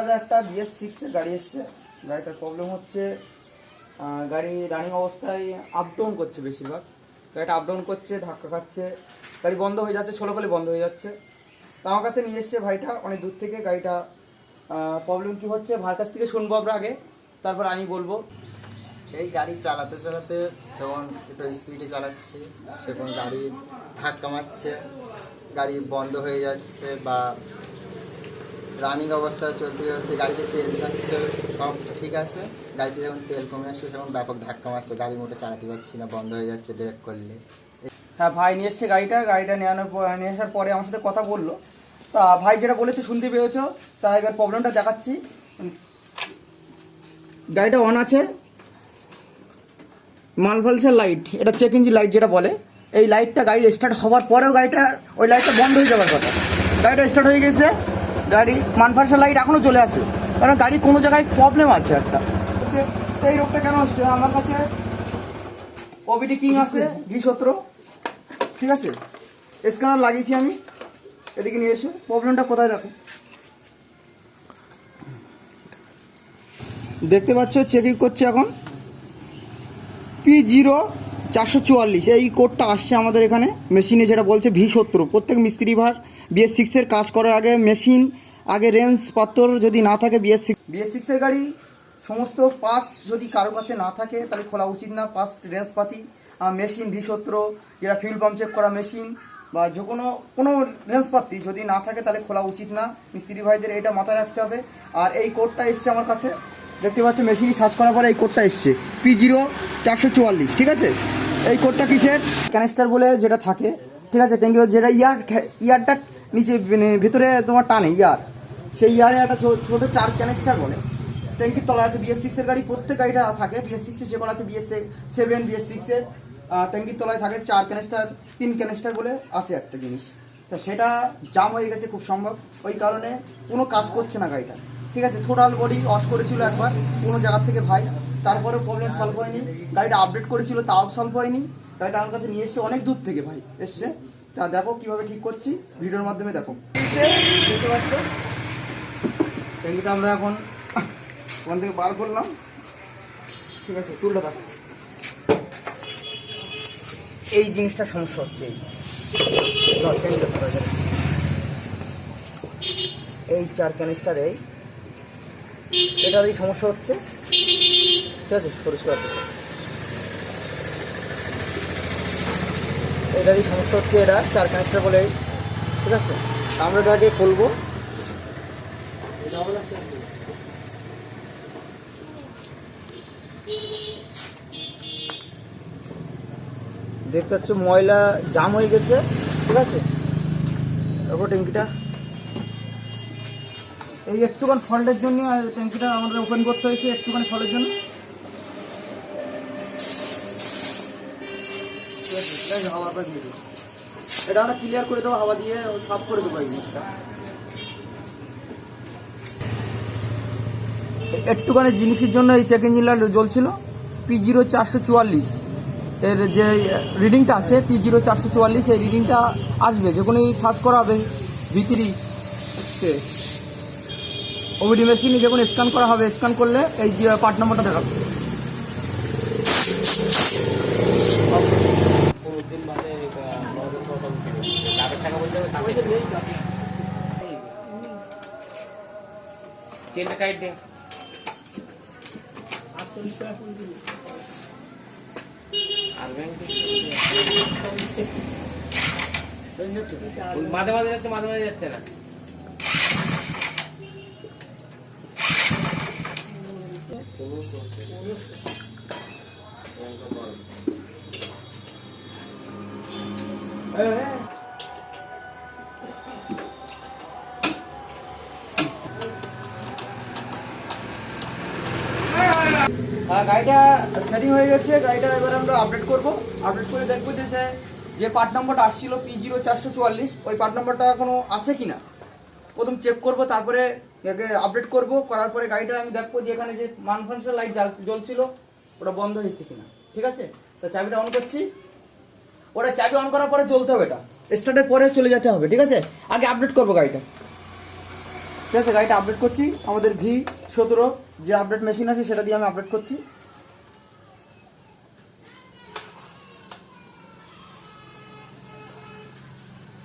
কাছে একটা BS6 এর গাড়ি এসছে। গাড়িটার প্রবলেম হচ্ছে গাড়ি রানিং অবস্থায় আপ ডাউন করছে, বেশিরভাগ গাড়িটা আপ ডাউন করছে, ধাক্কা খাচ্ছে, গাড়ি বন্ধ হয়ে যাচ্ছে, ছোলো করে বন্ধ হয়ে যাচ্ছে। তো আমার কাছে নিয়ে এসছে ভাইটা অনেক দূর থেকে। গাড়িটা প্রবলেম কী হচ্ছে ভাইয়ের কাছ থেকে শুনবো আমরা আগে, তারপর আমি বলবো। এই গাড়ি চালাতে চালাতে যখন একটু স্পিডে চালাচ্ছে, সেখন গাড়ি ধাক্কা মারছে, গাড়ি বন্ধ হয়ে যাচ্ছে, বা রানিং অবস্থায় চলতে চলতে গাড়িতে তেল যাচ্ছে, সব ঠিক আছে। গাড়িতে যখন তেল কমে আসছে তখন ব্যাপক ধাক্কা মারছে, গাড়ি মোটে চালাতে পারছি না, বন্ধ হয়ে যাচ্ছে ব্রেক করলে। হ্যাঁ, ভাই নিয়ে এসছে গাড়িটা নিয়ে আসার পরে আমার সাথে কথা বললো। তা ভাই যেটা বলেছে শুনতে পেয়েছো, তা এবার প্রবলেমটা দেখাচ্ছি। গাড়িটা অন আছে, মালভালসার লাইট, এটা চেক ইঞ্জিন লাইট যেটা বলে, এই লাইটটা গাড়ি স্টার্ট হওয়ার পরেও গাড়িটা ওই লাইটটা বন্ধ হয়ে যাওয়ার কথা। গাড়িটা স্টার্ট হয়ে গেছে, গাড়ি মালভালসার লাইট এখনও চলে আসে, কারণ গাড়ির কোনো জায়গায় প্রবলেম আছে একটা। হচ্ছে তো এই রোগটা কেন আসছে আমার কাছে? ওবিডি কিং আছে V17, ঠিক আছে, স্ক্যানার লাগিয়েছি আমি। এদিকে নিয়ে এসো, প্রবলেমটা কোথায় দেখো। দেখতে পাচ্ছ চেকিং করছে এখন। P0444 এই কোডটা আসছে আমাদের এখানে মেশিনে, যেটা বলছে V17। প্রত্যেক মিস্ত্রি ভার BS6 এর কাজ করার আগে মেশিন আগে রেঞ্জ পাত্র যদি না থাকে, BS6 এর গাড়ি সমস্ত পাস যদি কারো কাছে না থাকে তাহলে খোলা উচিত না। পাস রেঞ্জ পাতি মেশিন V17, যেটা ফিউল পাম্প চেক করা মেশিন, বা যে কোনো রেঞ্জপাতি যদি না থাকে তাহলে খোলা উচিত না। মিস্ত্রি ভাইদের এটা মাথায় রাখতে হবে। আর এই কোডটা এসছে আমার কাছে, দেখতে পাচ্ছ মেশিনই সার্চ করার পরে এই কোডটা এসছে P0444, ঠিক আছে। এই কোডটা কিসের? ক্যানিস্টার বলে যেটা থাকে, ঠিক আছে, ট্যাঙ্কির যেটা ইয়ারটা নিচে ভিতরে তোমার টানে ইয়ার, সেই ইয়ারে একটা ছোটো 4 ক্যানিস্টার বলে ট্যাঙ্কির তলায় আছে। BS6 এর গাড়ি প্রত্যেক গাড়িটা থাকে, BS6 এর যে কোনো আছে, BS7 BS6 এর ট্যাঙ্কির তলায় থাকে 4 ক্যানিস্টার, 3 ক্যানিস্টার বলে আছে একটা জিনিস। তো সেটা জাম হয়ে গেছে খুব সম্ভব, ওই কারণে কোনো কাজ করছে না গাড়িটা, ঠিক আছে। টোটাল বডি ওয়াশ করেছিল একবার কোনো জায়গার থেকে ভাই, তারপরে প্রবলেম সলভ হয়নি। গাড়িটা আপডেট করেছিল, তাও সলভ হয়নি। গাড়িটা আমার কাছে নিয়ে এসছে অনেক দূর থেকে ভাই এসছে। তা দেখো কীভাবে ঠিক করছি, ভিডিওর মাধ্যমে দেখো। দেখতে পাচ্ছ ট্যাঙ্কিটা আমরা এখন ওখান থেকে বার করলাম, ঠিক আছে। টুলটা দেখো, এই জিনিসটা সমস্যা হচ্ছে, এই 4 ক্যানিস্টার এটারই সমস্যা হচ্ছে, ঠিক আছে। পরিষ্কার এটারই সমস্যা হচ্ছে, এটা 4 ক্যানিস্টার বলে, ঠিক আছে। আমরা এটাকে খুলবো। দেখতে পাচ্ছ ময়লা জাম হয়ে গেছে, ঠিক আছে। তারপর ট্যাঙ্কিটা এই একটুখানি ফল্টের জন্য ট্যাঙ্কিটা আমাদের ওপেন করতে হয়েছে, একটুখানি ফল্টের জন্য। এটা আমরা ক্লিয়ার করে দেবো, হাওয়া দিয়ে সাফ করে দেবো এই জিনিসটা। একটুখানি জিনিসের জন্য এই চেক ইঞ্জিন লাইট জ্বলছিল। P0444 এর যে রিডিংটা আছে, P0444, এই রিডিংটা আসবে যখনই সার্চ করা হবে ভিতরি ওবিডি মেশিনে, যখন স্ক্যান করা হবে, স্ক্যান করলে এই যে পার্ট নম্বরটা দেখাবে। মাঝে মাঝে যাচ্ছে, মাঝে মাঝে যাচ্ছে না। গাড়িটা সেটিং হয়ে গেছে। গাড়িটা এবার আমরা আপডেট করবো। আপডেট করে দেখবো যে পার্ট নম্বরটা আসছিল P0444, ওই পার্ট নম্বরটা এখনো আছে কিনা প্রথম চেক করব, তারপরে আপডেট করব। করার পরে গাড়িটা আমি দেখবো যে এখানে যে মানফাংশন লাইট জ্বলছিল ওটা বন্ধ হয়েছে কিনা, ঠিক আছে। তো চাবিটা অন করছি, ওটা চাবি অন করার পরে চলতে হবে, এটা স্টার্টের পরে চলে যেতে হবে, ঠিক আছে। আগে আপডেট করবো গাড়িটা। ঠিক আছে, গাড়িটা আপডেট করছি আমাদের V17 যে আপডেট মেশিন আছে সেটা দিয়ে আমি আপডেট করছি।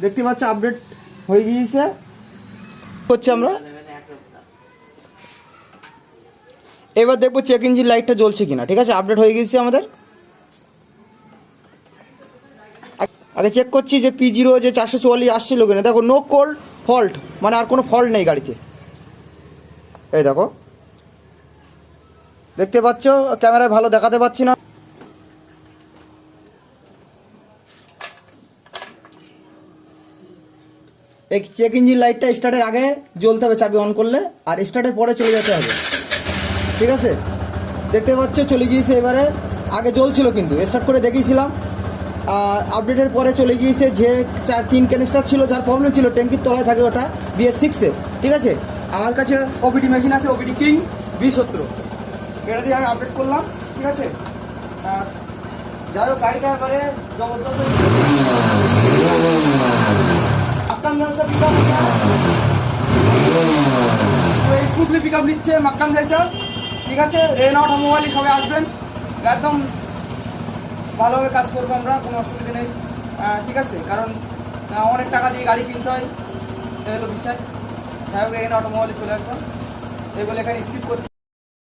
দেখতে পাচ্ছ আপডেট হয়ে গিয়েছে করছি আমরা। এবার দেখবো চেক ইঞ্জিন লাইটটা জ্বলছে কিনা। ঠিক আছে, আপডেট হয়ে গিয়েছে আমাদের। আগে চেক করছি যে P0 যে 444 আসছিল কিনা। দেখো নো কোল্ড ফল্ট, মানে আর কোনো ফল্ট নেই গাড়িতে। এই দেখো, দেখতে পাচ্ছ, ক্যামেরায় ভালো দেখাতে পাচ্ছি না। এই চেক ইঞ্জিন লাইটটা স্টার্টের আগে জ্বলতে হবে চাবি অন করলে, আর স্টার্টের পরে চলে যেতে হবে। ঠিক আছে, দেখতে পাচ্ছ চলে গিয়েছে। এবারে আগে জ্বলছিল কিন্তু স্টার্ট করে দেখিয়েছিলাম, আপডেটের পরে চলে গিয়েছে। যে 3 ক্যানিস্টার ছিল, যার প্রবলেম ছিল ট্যাঙ্কির তলায় থাকে ওটা BS6-এর। ঠিক আছে, আমার কাছে OBD মেশিন আছে, OBD কিং V17, এটা দিয়ে আমি আপডেট করলাম। ঠিক আছে, যাই হোক গাড়িটা এবারে জবরদস্ত স্মুথলি পিক আপ নিচ্ছে মাক্কান যাইছে। ঠিক আছে, রেনল্ট অটোমোবাইল সবাই আসবেন, একদম ভালোভাবে কাজ করবো আমরা, কোনো অসুবিধা নেই। ঠিক আছে, কারণ অনেক টাকা দিয়ে গাড়ি কিনতে হয়, এটা হলো বিষয়। যাই হোক রেনল্ট অটোমোবাইলে চলে আসবেন। এই বলে এখানে স্কিপ করছি।